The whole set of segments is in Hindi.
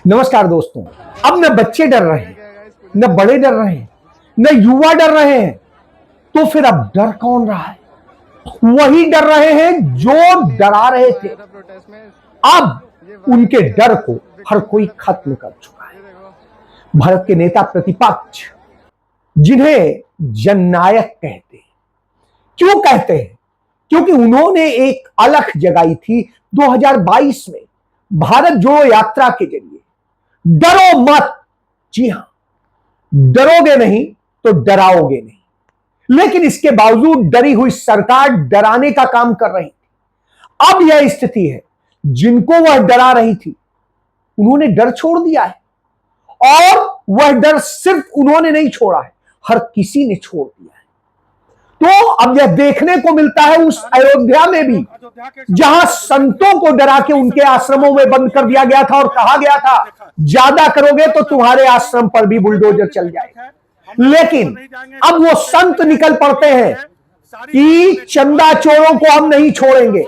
नमस्कार दोस्तों। अब न बच्चे डर रहे हैं, न बड़े डर रहे हैं, न युवा डर रहे हैं, तो फिर अब डर कौन रहा है? वही डर रहे हैं जो डरा रहे थे। अब उनके डर को हर कोई खत्म कर चुका है। भारत के नेता प्रतिपक्ष, जिन्हें जननायक कहते हैं, क्यों कहते हैं? क्योंकि उन्होंने एक अलख जगाई थी 2022 में भारत जोड़ो यात्रा के जरिए। डरो मत, जी हां, डरोगे नहीं तो डराओगे नहीं। लेकिन इसके बावजूद डरी हुई सरकार डराने का काम कर रही थी। अब यह स्थिति है, जिनको वह डरा रही थी उन्होंने डर छोड़ दिया है, और वह डर सिर्फ उन्होंने नहीं छोड़ा है, हर किसी ने छोड़ दिया है। तो अब यह देखने को मिलता है उस अयोध्या में भी, जहां संतों को डरा के उनके आश्रमों में बंद कर दिया गया था और कहा गया था ज्यादा करोगे तो तुम्हारे आश्रम पर भी बुलडोजर चल जाएगा। लेकिन अब वो संत निकल पड़ते हैं कि चंदा चोरों को हम नहीं छोड़ेंगे,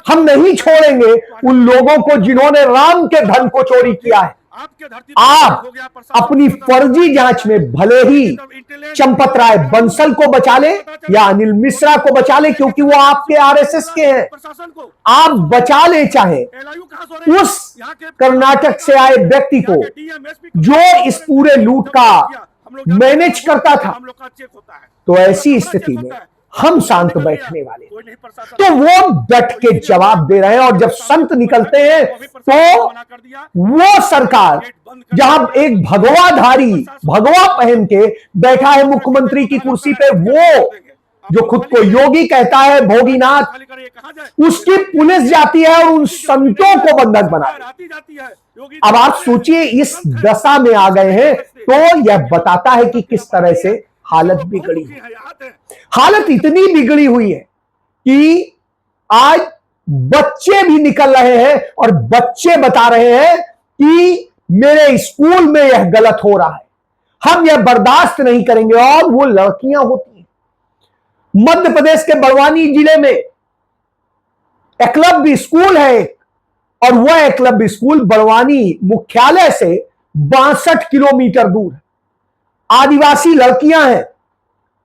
हम नहीं छोड़ेंगे उन लोगों को जिन्होंने राम के धन को चोरी किया है। आप अपनी फर्जी जांच में भले ही चंपत राय बंसल को बचा ले या अनिल मिश्रा को बचा ले, क्योंकि वो आपके आरएसएस के हैं, आप बचा ले, चाहे उस कर्नाटक से आए व्यक्ति को जो इस पूरे लूट का मैनेज करता था, तो ऐसी स्थिति में हम शांत बैठने वाले, तो वो डट के जवाब दे रहे हैं। और जब संत निकलते हैं तो वो सरकार, जहां एक भगवाधारी भगवा पहन के बैठा है मुख्यमंत्री की कुर्सी पे, वो जो खुद को योगी कहता है, भोगीनाथ, उसकी पुलिस जाती है और उन संतों को बंधक बनाती है। अब आप सोचिए, इस दशा में आ गए हैं, तो यह बताता है कि किस तरह से हालत बिगड़ी है। हालत इतनी बिगड़ी हुई है कि आज बच्चे भी निकल रहे हैं और बच्चे बता रहे हैं कि मेरे स्कूल में यह गलत हो रहा है, हम यह बर्दाश्त नहीं करेंगे। और वो लड़कियां होती हैं। मध्य प्रदेश के बड़वानी जिले में एकलव्य स्कूल है, और वह एकलव्य स्कूल बड़वानी मुख्यालय से 62 किलोमीटर दूर है। आदिवासी लड़कियां हैं,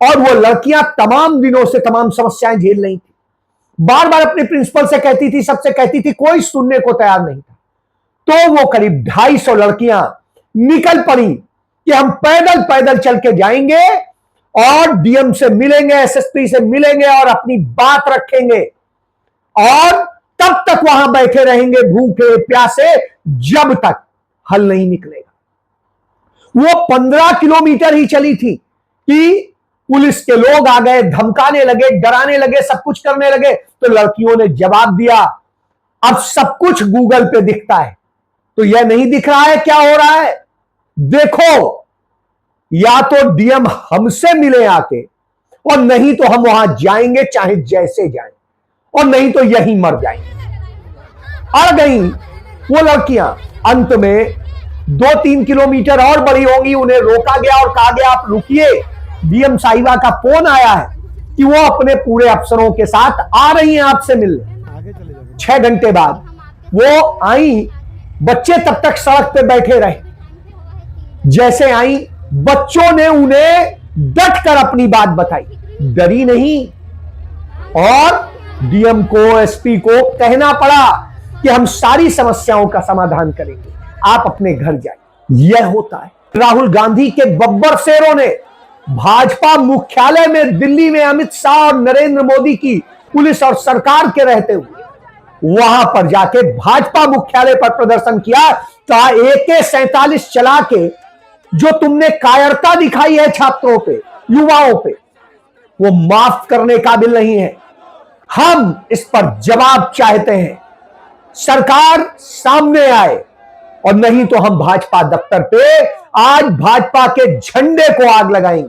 और वो लड़कियां तमाम दिनों से तमाम समस्याएं झेल रही थी। बार बार अपने प्रिंसिपल से कहती थी, सबसे कहती थी, कोई सुनने को तैयार नहीं था। तो वो करीब 250 लड़कियां निकल पड़ी कि हम पैदल पैदल चल के जाएंगे और डीएम से मिलेंगे, एसएसपी से मिलेंगे और अपनी बात रखेंगे, और तब तक वहां बैठे रहेंगे भूखे प्यासे जब तक हल नहीं निकलेगा। वो 15 किलोमीटर ही चली थी कि पुलिस के लोग आ गए, धमकाने लगे, डराने लगे, सब कुछ करने लगे। तो लड़कियों ने जवाब दिया, अब सब कुछ गूगल पे दिखता है, तो यह नहीं दिख रहा है क्या हो रहा है? देखो, या तो डीएम हमसे मिले आके, और नहीं तो हम वहां जाएंगे चाहे जैसे जाएं, और नहीं तो यहीं मर जाएंगे। अड़ गई वो लड़कियां। अंत में 2-3 किलोमीटर और बड़ी होंगी, उन्हें रोका गया और कहा गया आप रुकिए, डीएम साहिबा का फोन आया है कि वो अपने पूरे अफसरों के साथ आ रही हैं आपसे मिलने। 6 घंटे बाद वो आई। बच्चे तब तक सड़क पे बैठे रहे। जैसे आई, बच्चों ने उन्हें डट कर अपनी बात बताई, डरी नहीं। और डीएम को, एसपी को कहना पड़ा कि हम सारी समस्याओं का समाधान करेंगे, आप अपने घर जाइए। यह होता है। राहुल गांधी के बब्बर शेरों ने भाजपा मुख्यालय में दिल्ली में अमित शाह और नरेंद्र मोदी की पुलिस और सरकार के रहते हुए वहां पर जाके भाजपा मुख्यालय पर प्रदर्शन किया। कहा AK-47 चला के जो तुमने कायरता दिखाई है छात्रों पे, युवाओं पे, वो माफ करने काबिल नहीं है। हम इस पर जवाब चाहते हैं, सरकार सामने आए, और नहीं तो हम भाजपा दफ्तर पे आज भाजपा के झंडे को आग लगाएंगे।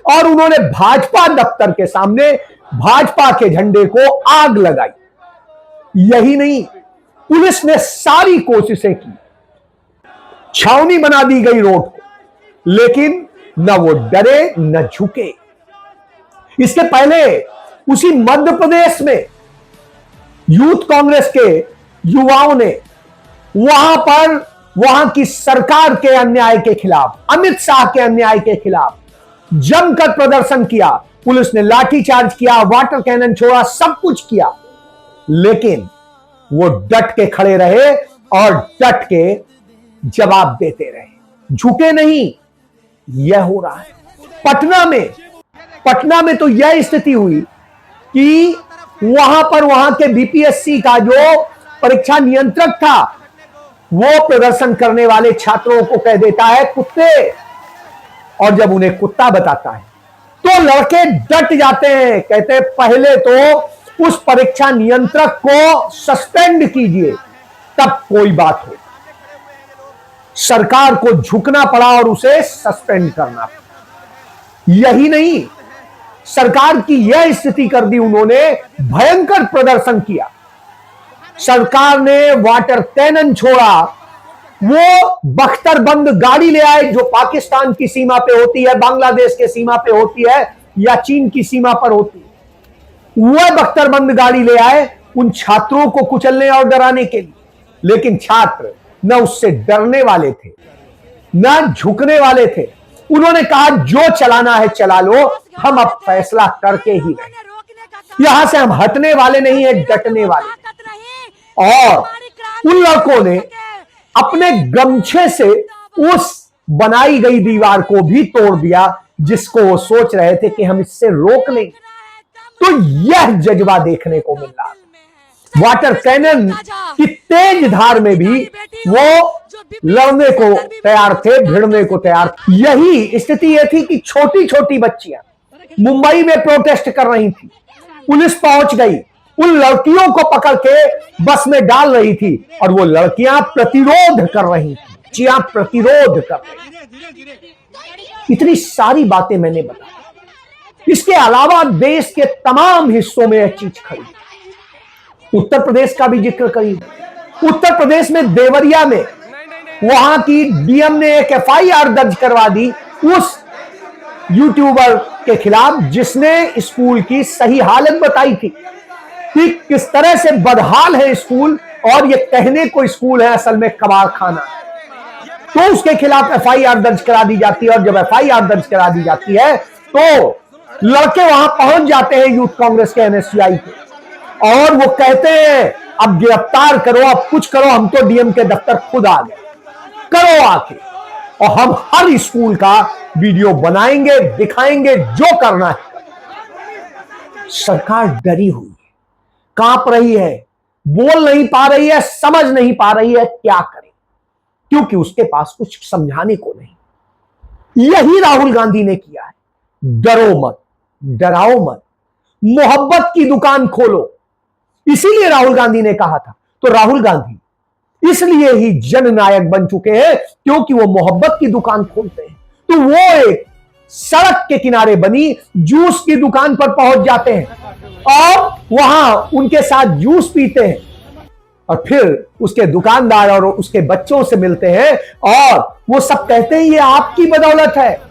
और उन्होंने भाजपा दफ्तर के सामने भाजपा के झंडे को आग लगाई। यही नहीं, पुलिस ने सारी कोशिशें की, छावनी बना दी गई रोड को, लेकिन न वो डरे न झुके। इसके पहले उसी मध्य प्रदेश में यूथ कांग्रेस के युवाओं ने वहां पर वहां की सरकार के अन्याय के खिलाफ, अमित शाह के अन्याय के खिलाफ जमकर प्रदर्शन किया। पुलिस ने लाठीचार्ज किया, वाटर कैनन छोड़ा, सब कुछ किया, लेकिन वो डट के खड़े रहे और डट के जवाब देते रहे, झुके नहीं। यह हो रहा है पटना में तो यह स्थिति हुई कि वहां के बीपीएससी का जो परीक्षा नियंत्रक था, वो प्रदर्शन करने वाले छात्रों को कह देता है कुत्ते, और जब उन्हें कुत्ता बताता है तो लड़के डट जाते हैं, कहते हैं पहले तो उस परीक्षा नियंत्रक को सस्पेंड कीजिए, तब कोई बात हो। सरकार को झुकना पड़ा और उसे सस्पेंड करना पड़ा। यही नहीं, सरकार की यह स्थिति कर दी उन्होंने, भयंकर प्रदर्शन किया। सरकार ने वाटर कैनन छोड़ा, वो बख्तरबंद गाड़ी ले आए जो पाकिस्तान की सीमा पे होती है, बांग्लादेश के सीमा पे होती है या चीन की सीमा पर होती है। वह बख्तरबंद गाड़ी ले आए उन छात्रों को कुचलने और डराने के लिए, लेकिन छात्र न उससे डरने वाले थे न झुकने वाले थे। उन्होंने कहा जो चलाना है चला लो, हम अब फैसला करके ही रहे, यहां से हम हटने वाले नहीं है, डटने वाले। और उन लड़कों ने अपने गमछे से उस बनाई गई दीवार को भी तोड़ दिया जिसको वो सोच रहे थे कि हम इससे रोक लेंगे। तो यह जज्बा देखने को मिल रहा। वाटर कैनन की तेज धार में भी वो लड़ने को तैयार थे, भिड़ने को तैयार। यही स्थिति यह थी कि छोटी छोटी बच्चियां मुंबई में प्रोटेस्ट कर रही थी, पुलिस पहुंच गई, उन लड़कियों को पकड़ के बस में डाल रही थी और वो लड़कियां प्रतिरोध कर रही थी, बच्चियां प्रतिरोध कर रही थी। इतनी सारी बातें मैंने बताई। इसके अलावा देश के तमाम हिस्सों में यह चीज खड़ी। उत्तर प्रदेश का भी जिक्र करिए। उत्तर प्रदेश में देवरिया में वहां की डीएम ने एक एफआईआर दर्ज करवा दी उस यूट्यूबर के खिलाफ जिसने स्कूल की सही हालत बताई थी कि किस तरह से बदहाल है स्कूल और ये कहने को स्कूल है, असल में कबाड़ खाना। तो उसके खिलाफ एफआईआर दर्ज करा दी जाती है और जब एफआईआर दर्ज करा दी जाती है तो लड़के वहां पहुंच जाते हैं यूथ कांग्रेस के, एनएसयूआई के, और वो कहते हैं अब गिरफ्तार करो, अब कुछ करो, हम तो डीएम के दफ्तर खुद आ गए, करो आके, और हम हर स्कूल का वीडियो बनाएंगे, दिखाएंगे, जो करना है। सरकार डरी हुई है, कांप रही है, बोल नहीं पा रही है, समझ नहीं पा रही है क्या करे, क्योंकि उसके पास कुछ समझाने को नहीं। यही राहुल गांधी ने किया है। डरो मत, डराओ मत, मोहब्बत की दुकान खोलो, इसीलिए राहुल गांधी ने कहा था। तो राहुल गांधी इसलिए ही जननायक बन चुके हैं क्योंकि वो मोहब्बत की दुकान खोलते हैं। तो वो एक सड़क के किनारे बनी जूस की दुकान पर पहुंच जाते हैं और वहां उनके साथ जूस पीते हैं और फिर उसके दुकानदार और उसके बच्चों से मिलते हैं और वो सब कहते हैं ये आपकी बदौलत है,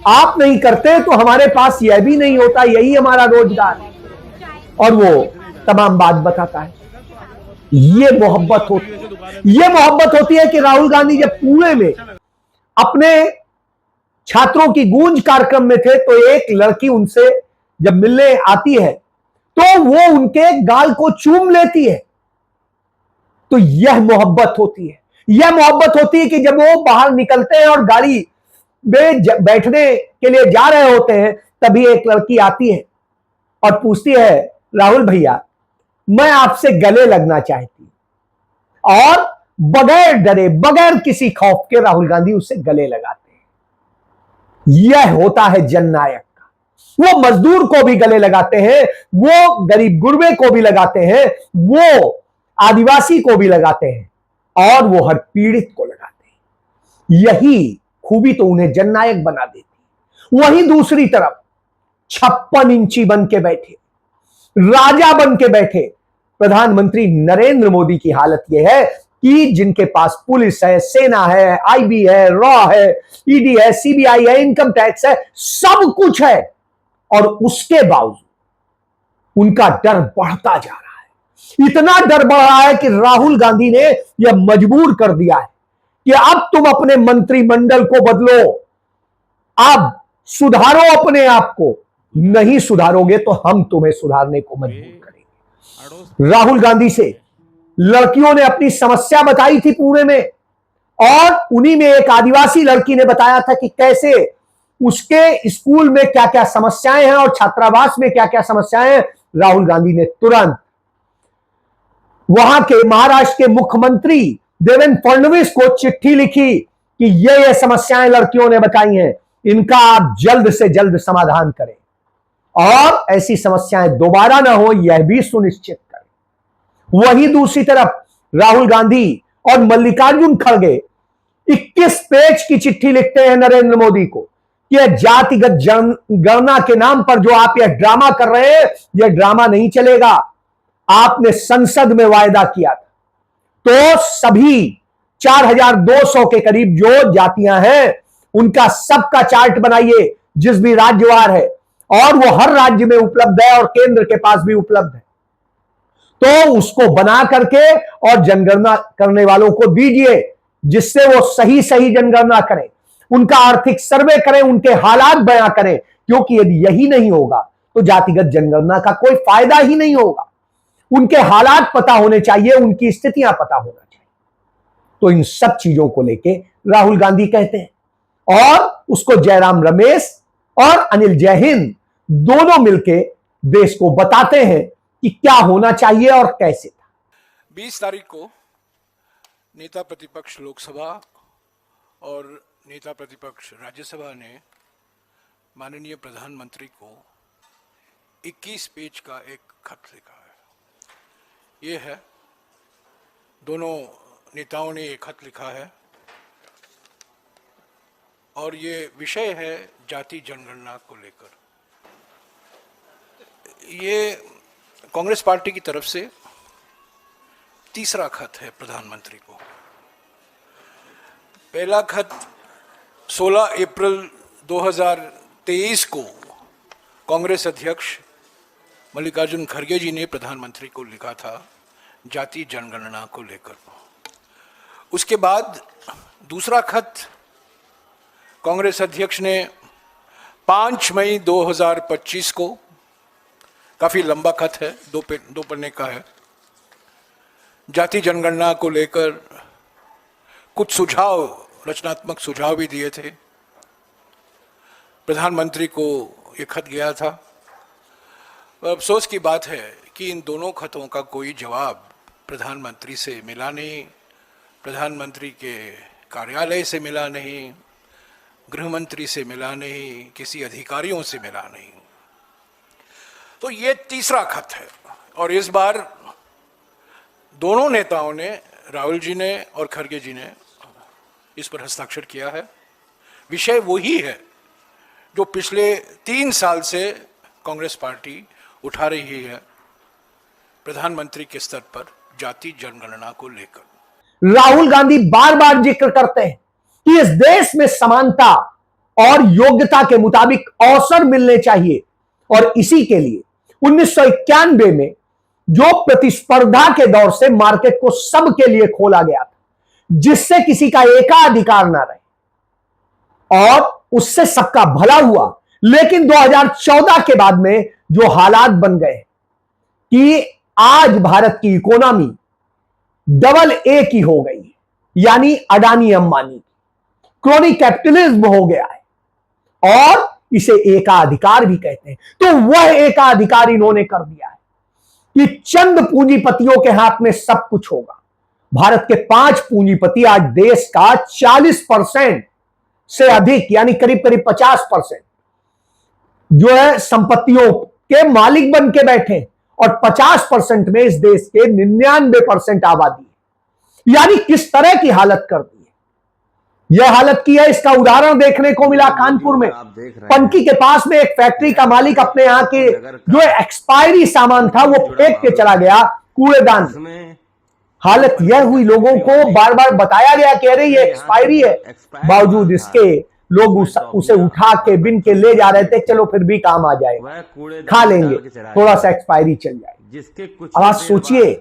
आप नहीं करते तो हमारे पास यह भी नहीं होता, यही हमारा रोजगार है। और वो तमाम बात बताता है। ये मोहब्बत होती है कि राहुल गांधी जब पुणे में अपने छात्रों की गूंज कार्यक्रम में थे तो एक लड़की उनसे जब मिलने आती है तो वो उनके गाल को चूम लेती है। तो यह मोहब्बत होती है। यह मोहब्बत होती है कि जब वो बाहर निकलते हैं और गाड़ी में बैठने के लिए जा रहे होते हैं तभी एक लड़की आती है और पूछती है राहुल भैया मैं आपसे गले लगना चाहती, और बगैर डरे बगैर किसी खौफ के राहुल गांधी उससे गले लगाते हैं। यह होता है जननायक का। वो मजदूर को भी गले लगाते हैं, वो गरीब गुरबे को भी लगाते हैं, वो आदिवासी को भी लगाते हैं और वो हर पीड़ित को लगाते हैं। यही खूबी तो उन्हें जननायक बना देती। वहीं दूसरी तरफ 56 इंची बन के बैठे, राजा बन के बैठे प्रधानमंत्री नरेंद्र मोदी की हालत यह है कि जिनके पास पुलिस है, सेना है, आईबी है, रॉ है, ईडी है, सीबीआई है, इनकम टैक्स है, सब कुछ है, और उसके बावजूद उनका डर बढ़ता जा रहा है। इतना डर बढ़ रहा है कि राहुल गांधी ने यह मजबूर कर दिया है कि अब तुम अपने मंत्रिमंडल को बदलो, अब सुधारो अपने आप को, नहीं सुधारोगे तो हम तुम्हें सुधारने को मजबूर करेंगे। राहुल गांधी से लड़कियों ने अपनी समस्या बताई थी पुणे में, और उन्हीं में एक आदिवासी लड़की ने बताया था कि कैसे उसके स्कूल में क्या क्या समस्याएं हैं और छात्रावास में क्या क्या समस्याएं हैं। राहुल गांधी ने तुरंत वहां के महाराष्ट्र के मुख्यमंत्री देवेंद्र फडणवीस को चिट्ठी लिखी कि ये समस्याएं लड़कियों ने बताई हैं, इनका आप जल्द से जल्द समाधान करें और ऐसी समस्याएं दोबारा ना हो, यह भी सुनिश्चित करें। वहीं दूसरी तरफ राहुल गांधी और मल्लिकार्जुन खड़गे 21 पेज की चिट्ठी लिखते हैं नरेंद्र मोदी को कि यह जातिगत जनगणना के नाम पर जो आप यह ड्रामा कर रहे हैं, यह ड्रामा नहीं चलेगा। आपने संसद में वायदा किया था तो सभी 4200 के करीब जो जातियां हैं उनका सबका चार्ट बनाइए, जिस भी राज्यवार है, और वो हर राज्य में उपलब्ध है और केंद्र के पास भी उपलब्ध है, तो उसको बना करके और जनगणना करने वालों को दीजिए, जिससे वो सही सही जनगणना करें, उनका आर्थिक सर्वे करें, उनके हालात बयां करें, क्योंकि यदि यही नहीं होगा तो जातिगत जनगणना का कोई फायदा ही नहीं होगा। उनके हालात पता होने चाहिए, उनकी स्थितियां पता होना चाहिए। तो इन सब चीजों को लेके राहुल गांधी कहते हैं, और उसको जयराम रमेश और अनिल जैहिंद दोनों मिलके देश को बताते हैं कि क्या होना चाहिए और कैसे था। 20 तारीख को नेता प्रतिपक्ष लोकसभा और नेता प्रतिपक्ष राज्यसभा ने माननीय प्रधानमंत्री को 21 पेज का एक खत लिखा है। ये है, दोनों नेताओं ने एक खत लिखा है और ये विषय है जाति जनगणना को लेकर। ये कांग्रेस पार्टी की तरफ से तीसरा खत है प्रधानमंत्री को। पहला खत 16 अप्रैल 2023 को कांग्रेस अध्यक्ष मल्लिकार्जुन खड़गे जी ने प्रधानमंत्री को लिखा था जाति जनगणना को लेकर। उसके बाद दूसरा खत कांग्रेस अध्यक्ष ने 5 मई 2025 को, काफी लंबा खत है, दो पन्ने का है, जाति जनगणना को लेकर कुछ सुझाव, रचनात्मक सुझाव भी दिए थे। प्रधानमंत्री को ये खत गया था। अफसोस की बात है कि इन दोनों खतों का कोई जवाब प्रधानमंत्री से मिला नहीं, प्रधानमंत्री के कार्यालय से मिला नहीं, गृह मंत्री से मिला नहीं, किसी अधिकारियों से मिला नहीं। तो ये तीसरा खत है और इस बार दोनों नेताओं ने, राहुल जी ने और खड़गे जी ने, इस पर हस्ताक्षर किया है। विषय वही है जो पिछले 3 साल से कांग्रेस पार्टी उठा रही है प्रधानमंत्री के स्तर पर जाति जनगणना को लेकर। राहुल गांधी बार बार जिक्र करते हैं कि इस देश में समानता और योग्यता के मुताबिक अवसर मिलने चाहिए, और इसी के लिए 1991 में जो प्रतिस्पर्धा के दौर से मार्केट को सबके लिए खोला गया था, जिससे किसी का एकाधिकार ना रहे और उससे सबका भला हुआ, लेकिन 2014 के बाद में जो हालात बन गए कि आज भारत की इकोनॉमी डबल ए की हो गई, यानी अडानी अंबानी, क्रोनिक कैपिटलिज्म हो गया है और इसे एकाधिकार भी कहते हैं। तो वह एकाधिकार इन्होंने कर दिया है कि चंद पूंजीपतियों के हाथ में सब कुछ होगा। भारत के 5 पूंजीपति आज देश का 40% से अधिक, यानी करीब करीब 50% जो है संपत्तियों के मालिक बन के बैठे, और 50% में इस देश के 99% आबादी है। यानी किस तरह की हालत कर दी है। यह हालत की है, इसका उदाहरण देखने को मिला कानपुर में। पनकी के पास में एक फैक्ट्री का मालिक अपने यहां के जो एक्सपायरी सामान था वो फेंक के चला गया कूड़ेदान में। हालत यह हुई, लोगों को बार बार बताया गया कि अरे ये एक्सपायरी है, बावजूद इसके लोग उसे उठा के बिन के ले जा रहे थे, चलो फिर भी काम आ जाएगा, खा लेंगे, थोड़ा सा एक्सपायरी चल जाए। अब आप सोचिए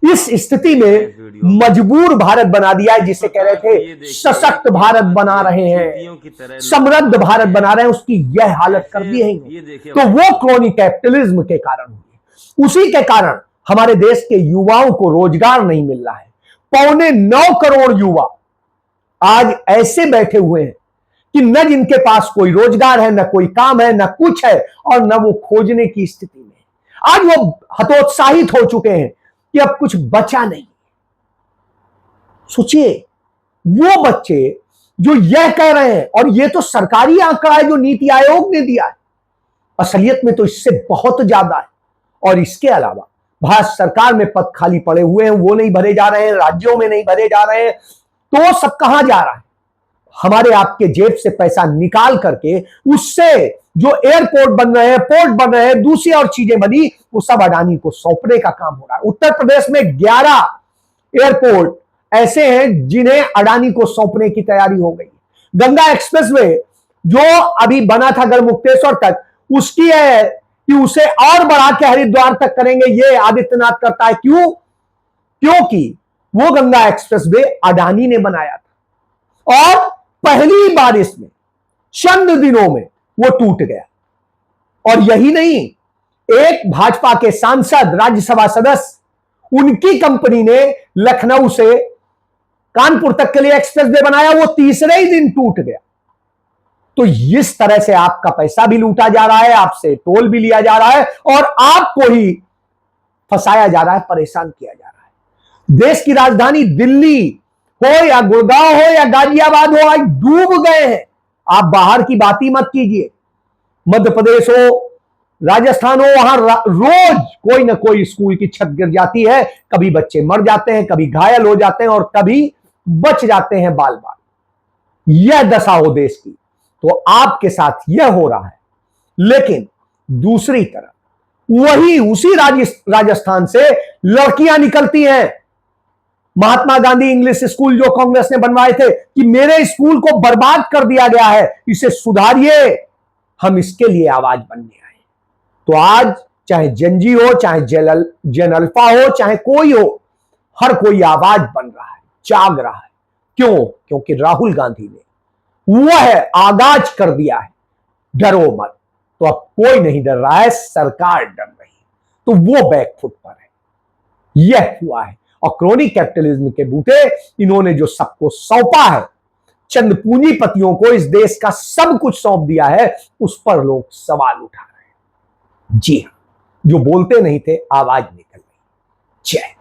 इस स्थिति में मजबूर भारत बना दिया है, जिसे कह रहे थे सशक्त भारत बना रहे हैं, समृद्ध भारत बना रहे हैं, उसकी यह हालत कर दी है। तो वो क्रोनी कैपिटलिज्म के कारण हुई है। उसी के कारण हमारे देश के युवाओं को रोजगार नहीं मिल रहा है। 9.25 करोड़ युवा आज ऐसे बैठे हुए हैं कि न जिनके पास कोई रोजगार है, न कोई काम है, न कुछ है, और न वो खोजने की स्थिति में। आज वो हतोत्साहित हो चुके हैं कि अब कुछ बचा नहीं। सोचिए, वो बच्चे जो यह कह रहे हैं, और ये तो सरकारी आंकड़ा है जो नीति आयोग ने दिया है, असलियत में तो इससे बहुत ज्यादा है। और इसके अलावा भारत सरकार में पद खाली पड़े हुए हैं, वो नहीं भरे जा रहे हैं, राज्यों में नहीं भरे जा रहे हैं, तो सब कहां जा रहा है? हमारे आपके जेब से पैसा निकाल करके उससे जो एयरपोर्ट बन रहे हैं, पोर्ट बन रहे हैं, दूसरी और चीजें बनी, वो सब अडानी को सौंपने का काम हो रहा है। उत्तर प्रदेश में 11 एयरपोर्ट ऐसे हैं जिन्हें अडानी को सौंपने की तैयारी हो गई। गंगा एक्सप्रेसवे जो अभी बना था गढ़मुक्तेश्वर तक, उसकी है कि उसे और बढ़ा के हरिद्वार तक करेंगे, ये आदित्यनाथ करता है। क्यों? क्योंकि वो गंगा एक्सप्रेसवे अडानी ने बनाया था और पहली बारिश में चंद दिनों में वो टूट गया। और यही नहीं, एक भाजपा के सांसद, राज्यसभा सदस्य, उनकी कंपनी ने लखनऊ से कानपुर तक के लिए एक्सप्रेसवे बनाया, वो तीसरे ही दिन टूट गया। तो इस तरह से आपका पैसा भी लूटा जा रहा है, आपसे टोल भी लिया जा रहा है, और आपको ही फंसाया जा रहा है, परेशान किया जा रहा है। देश की राजधानी दिल्ली हो या गुड़गांव हो या गाजियाबाद हो, आज डूब गए हैं। आप बाहर की बात ही मत कीजिए, मध्य प्रदेश हो, राजस्थान हो, वहां रोज कोई ना कोई स्कूल की छत गिर जाती है, कभी बच्चे मर जाते हैं, कभी घायल हो जाते हैं, और कभी बच जाते हैं बाल बाल। यह दशा हो देश की, तो आपके साथ यह हो रहा है। लेकिन दूसरी तरफ वही उसी राजस्थान से लड़कियां निकलती हैं, महात्मा गांधी इंग्लिश स्कूल जो कांग्रेस ने बनवाए थे, कि मेरे स्कूल को बर्बाद कर दिया गया है, इसे सुधारिए, हम इसके लिए आवाज बनने आए। तो आज चाहे जनजी हो, चाहे जेन अल्फा हो, चाहे कोई हो, हर कोई आवाज बन रहा है, जाग रहा है। क्यों? क्योंकि राहुल गांधी ने वह आगाज कर दिया है, डरो मत। तो अब कोई नहीं डर रहा है, सरकार डर रही है, तो वो बैकफुट पर है। यह हुआ है। और क्रोनी कैपिटलिज्म के बूते इन्होंने जो सबको सौंपा है, चंद पूंजीपतियों को इस देश का सब कुछ सौंप दिया है, उस पर लोग सवाल उठा रहे हैं। जी हां, जो बोलते नहीं थे, आवाज निकल रही। जय